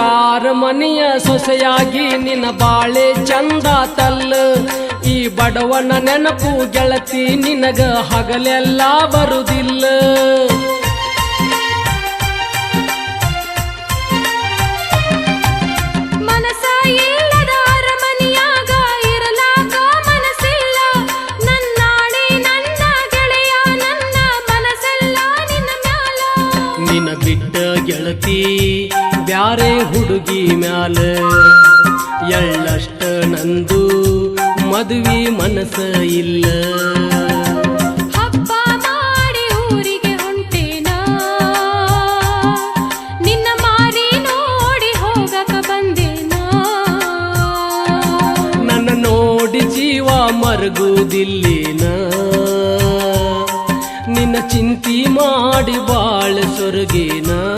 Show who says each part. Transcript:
Speaker 1: ಯಾರ ಮನೆಯ ಸೊಸೆಯಾಗಿ ನಿನ್ನ ಬಾಳೆ ಚಂದ ತಲ್ಲ ಈ ಬಡವನ ನೆನಪು ಗೆಳತಿ ನಿನಗ ಹಗಲೆಲ್ಲ ಬರುದಿಲ್ಲ
Speaker 2: ಮನಸ ಇಲ್ಲದ ಅರಮನೆಯಾಗ ಇರಲಾಗ ಮನಸ್ಸಿಲ್ಲ ನನ್ನಾಡೆ ನನ್ನ ಗೆಳೆಯ ನನ್ನ ಮನಸ್ಸೆಲ್ಲ ನಿನ್ನ ಮ್ಯಾಲ
Speaker 1: ನಿನ್ನ ಬಿಟ್ಟ ಗೆಳತಿ ಬ್ಯಾರೆ ಹುಡುಗಿ ಮ್ಯಾಲ ಎಳ್ಳಷ್ಟ ನಂದು ಮದುವೆ ಮನಸ ಇಲ್ಲ
Speaker 2: ಹಬ್ಬ ಮಾಡಿ ಊರಿಗೆ ಹೊಂಟೇನ ನಿನ್ನ ಮಾರಿ ನೋಡಿ ಹೋಗಕ ಬಂದೇನ
Speaker 1: ನನ್ನ ನೋಡಿ ಜೀವ ಮರಗುವುದಿಲ್ಲೇನ ನಿನ್ನ ಚಿಂತಿ ಮಾಡಿ ಬಾಳ ಸೊರಗಿ